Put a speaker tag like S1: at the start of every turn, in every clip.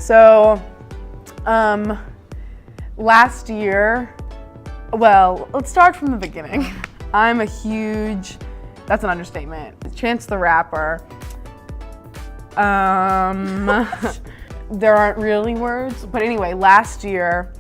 S1: So, last year, well, let's start from the beginning. I'm a huge, that's an understatement, Chance the Rapper. There aren't really words, but anyway, last year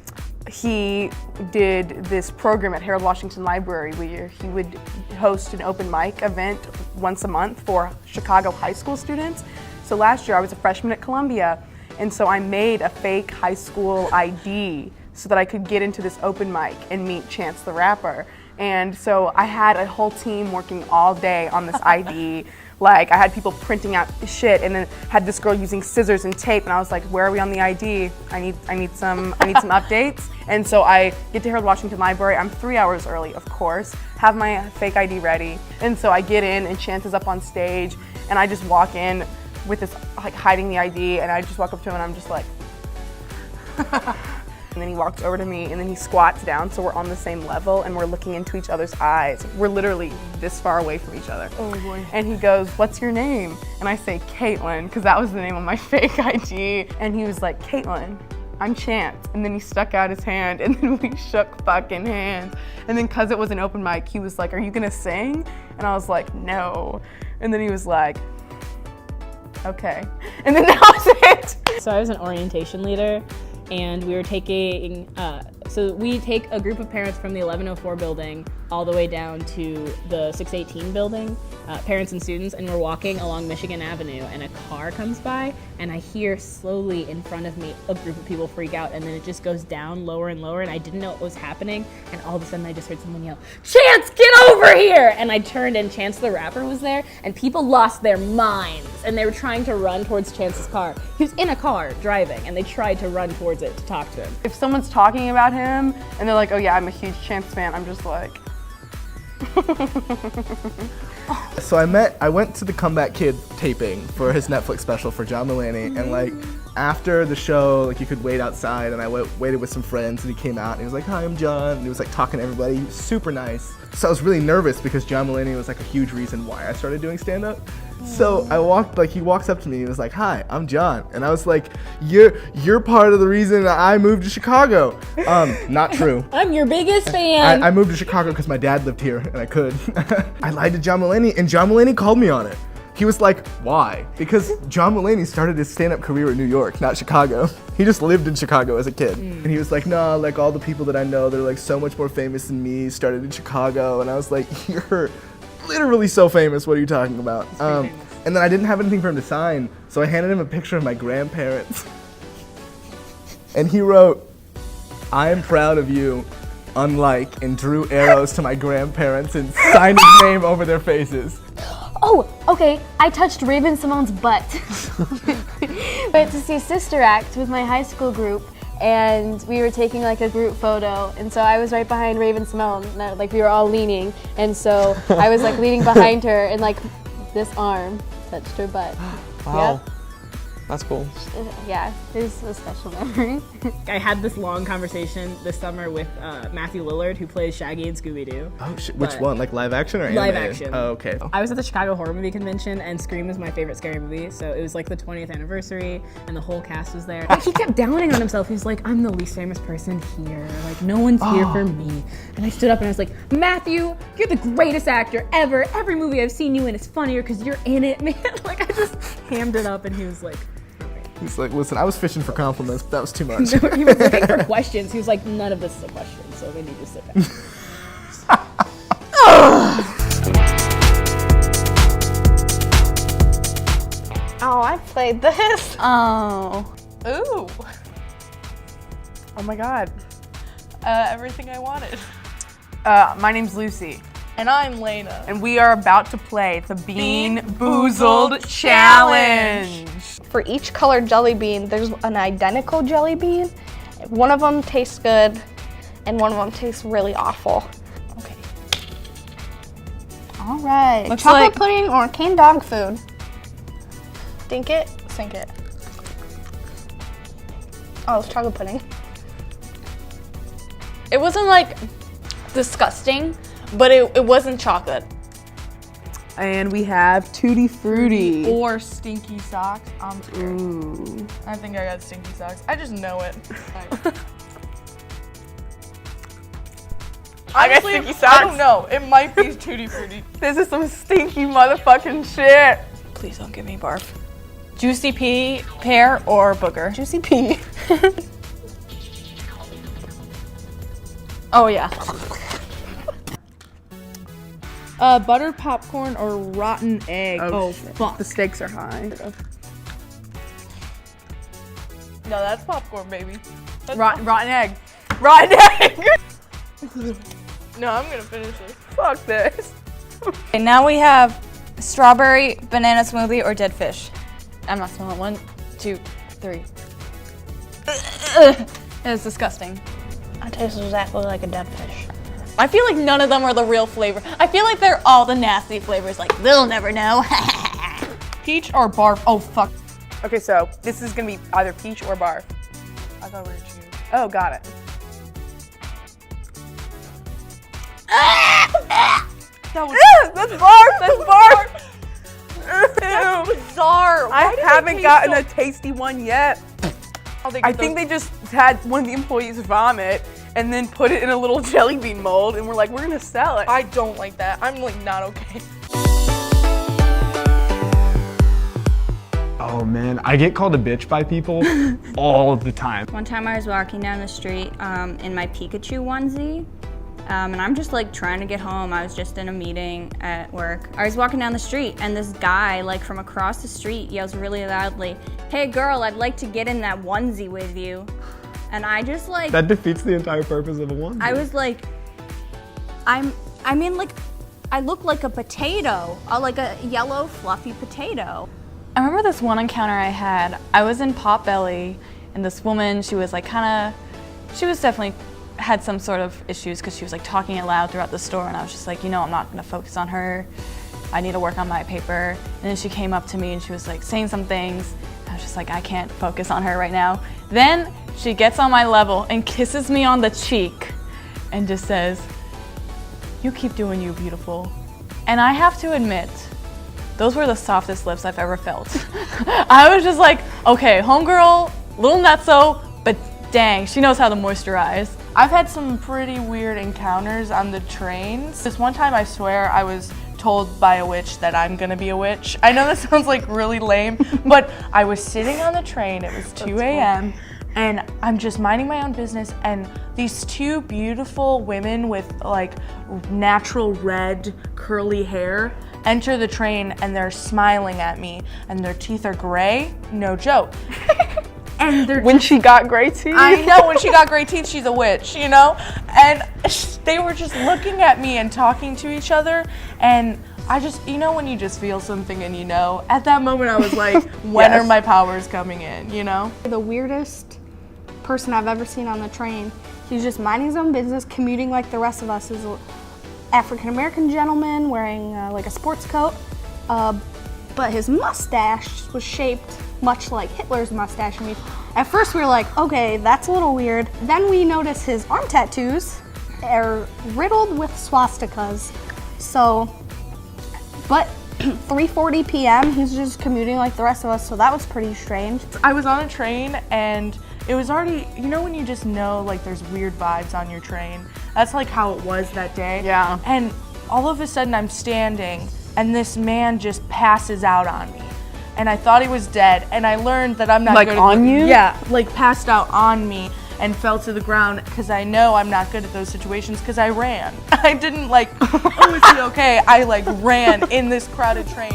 S1: he did this program at Harold Washington Library where he would host an open mic event once a month for Chicago high school students. So last year I was a freshman at Columbia, and so I made a fake high school ID so that I could get into this open mic and meet Chance the Rapper. And so I had a whole team working all day on this ID. Like, I had people printing out shit, and then had this girl using scissors and tape, and I was like, where are we on the ID? I need some updates. And so I get to Harold Washington Library. I'm 3 hours early, of course, have my fake ID ready. And so I get in, and Chance is up on stage, and I just walk in with this, like, hiding the ID, and I just walk up to him, and I'm just like, and then he walks over to me, and then he squats down, so we're on the same level, and we're looking into each other's eyes. We're literally this far away from each other.
S2: Oh boy.
S1: And he goes, what's your name? And I say, Caitlin, because that was the name of my fake ID. And he was like, Caitlin, I'm Chance. And then he stuck out his hand, and then we shook fucking hands. And then because it was an open mic, he was like, are you gonna sing? And I was like, no. And then he was like, okay. And then that was it.
S3: So I was an orientation leader, and we were taking, so we take a group of parents from the 1104 building all the way down to the 618 building, parents and students, and we're walking along Michigan Avenue, and a car comes by, and I hear slowly in front of me a group of people freak out, and then it just goes down lower and lower, and I didn't know what was happening, and all of a sudden I just heard someone yell, Chance, get over here! And I turned, and Chance the Rapper was there, and people lost their minds, and they were trying to run towards Chance's car. He was in a car driving, and they tried to run towards it to talk to him.
S1: If someone's talking about him, and they're like, oh yeah, I'm a huge Chance fan, I'm just like,
S4: So I went to the Comeback Kid taping for his Netflix special for John Mulaney, and like after the show, like you could wait outside, and I waited with some friends, and he came out and he was like, hi, I'm John, and he was like talking to everybody. He was super nice. So I was really nervous because John Mulaney was like a huge reason why I started doing stand-up. So he walks up to me and he was like, hi, I'm John. And I was like, you're part of the reason that I moved to Chicago. Not true.
S3: I'm your biggest fan.
S4: I moved to Chicago because my dad lived here and I could. I lied to John Mulaney, and John Mulaney called me on it. He was like, why? Because John Mulaney started his stand-up career in New York, not Chicago. He just lived in Chicago as a kid. And he was like, no, like all the people that I know, they're like so much more famous than me, started in Chicago. And I was like, you're literally so famous, what are you talking about? And then I didn't have anything for him to sign, so I handed him a picture of my grandparents. And he wrote, I am proud of you, unlike, and drew arrows to my grandparents and signed his name over their faces.
S2: Oh, okay, I touched Raven Simone's butt. Went to see Sister Act with my high school group, and we were taking like a group photo, and so I was right behind Raven Simone, like we were all leaning, and so I was like leaning behind her, and like this arm touched her butt.
S5: Wow.
S2: Yep.
S5: That's cool.
S2: Yeah, it was a special memory.
S3: I had this long conversation this summer with Matthew Lillard, who plays Shaggy and Scooby-Doo.
S4: Oh shit, which one? Like live action or
S3: Live
S4: animated?
S3: action.
S4: Oh, okay.
S3: I was at the Chicago Horror Movie Convention, and Scream is my favorite scary movie, so it was like the 20th anniversary, and the whole cast was there. He kept downing on himself. He was like, I'm the least famous person here. Like, no one's here for me. And I stood up and I was like, Matthew, you're the greatest actor ever. Every movie I've seen you in is funnier because you're in it, man. Like, I just hammed it up, and he was like,
S4: He's like, listen, I was fishing for compliments, but that was too much.
S3: no, he was looking for questions. He was like, none of this is a question, so we need to sit back.
S2: Oh, I played this.
S6: Oh.
S1: ooh. Oh my God.
S6: Everything I wanted.
S1: My name's Lucy,
S6: And I'm Lena.
S1: and we are about to play the Beanboozled Challenge.
S7: For each colored jelly bean, there's an identical jelly bean. One of them tastes good, and one of them tastes really awful. Okay. All right.
S6: Looks
S7: Chocolate
S6: like-
S7: pudding or canned dog food? Dink it, sink it. Oh, it's chocolate pudding.
S6: It wasn't like disgusting, but it wasn't chocolate.
S1: And we have Tutti Frutti.
S6: Or stinky socks. I'm scared.
S1: Ooh.
S6: I think I got stinky socks. I just know it.
S1: I got
S6: Honestly,
S1: stinky
S6: I
S1: socks.
S6: don't know. It might be Tutti Frutti.
S1: This is some stinky motherfucking shit.
S6: Please don't give me barf. Juicy pea, pear, or booger?
S7: Juicy pea.
S6: Oh yeah. Buttered popcorn or rotten egg? Oh,
S1: shit.
S6: fuck.
S1: The stakes are high.
S6: No, that's popcorn, baby. That's
S1: Rotten egg. Rotten egg!
S6: No, I'm gonna finish this.
S1: Fuck this.
S8: Okay, now we have strawberry banana smoothie or dead fish. I'm not smelling. 1, 2, 3. It's disgusting.
S7: It tastes exactly like a dead fish.
S8: I feel like none of them are the real flavor. I feel like they're all the nasty flavors. Like, they'll never know.
S6: Peach or barf? Oh, fuck.
S1: Okay, so this is gonna be either peach or barf.
S6: I thought we were choosing.
S1: Oh, got it. That's barf! That's barf! Ew.
S6: Bizarre.
S1: I haven't gotten a tasty one yet.
S6: I
S1: I think they just had one of the employees vomit and then put it in a little jelly bean mold and we're like, we're gonna sell it.
S6: I don't like that. I'm like not okay.
S9: Oh man, I get called a bitch by people all the time.
S10: One time I was walking down the street in my Pikachu onesie, and I'm just like trying to get home. I was just in a meeting at work. I was walking down the street and this guy like from across the street yells really loudly, "Hey girl, I'd like to get in that onesie with you." And I just like,
S9: That defeats the entire purpose of a onesie.
S10: I was like, I look like a potato, like a yellow fluffy potato.
S8: I remember this one encounter I had. I was in Potbelly, and this woman, she was like she was definitely had some sort of issues because she was like talking it loud throughout the store, and I was just like, you know, I'm not gonna focus on her. I need to work on my paper. And then she came up to me and she was like saying some things. I was just like, I can't focus on her right now. Then she gets on my level and kisses me on the cheek and just says, "You keep doing you, beautiful." And I have to admit, those were the softest lips I've ever felt. I was just like, okay, homegirl, little nutso, but dang, she knows how to moisturize.
S6: I've had some pretty weird encounters on the trains. This one time I swear I was told by a witch that I'm gonna be a witch. I know that sounds like really lame, but I was sitting on the train, it was 2 a.m. and I'm just minding my own business and these two beautiful women with like natural red curly hair enter the train and they're smiling at me and their teeth are gray, no joke. And they're
S1: When she got gray teeth.
S6: I know, when she got gray teeth, she's a witch, you know? And they were just looking at me and talking to each other. And I just, you know, when you just feel something and you know, at that moment I was like, when
S1: Yes.
S6: are my powers coming in, you know?
S7: The weirdest person I've ever seen on the train. He's just minding his own business, commuting like the rest of us. He's an African-American gentleman wearing like a sports coat, but his mustache was shaped much like Hitler's mustache. And at first we were like, okay, that's a little weird. Then we noticed his arm tattoos are riddled with swastikas. So, but 3:40 p.m., he's just commuting like the rest of us, so that was pretty strange.
S6: I was on a train and it was already, you know when you just know like there's weird vibes on your train? That's like how it was that day.
S1: Yeah.
S6: And all of a sudden I'm standing and this man just passes out on me. And I thought he was dead and I learned that I'm not
S1: Like
S6: good
S1: on you?
S6: Yeah, like passed out on me and fell to the ground because I know I'm not good at those situations because I ran. I didn't like, oh, is he okay? I like ran in this crowded train.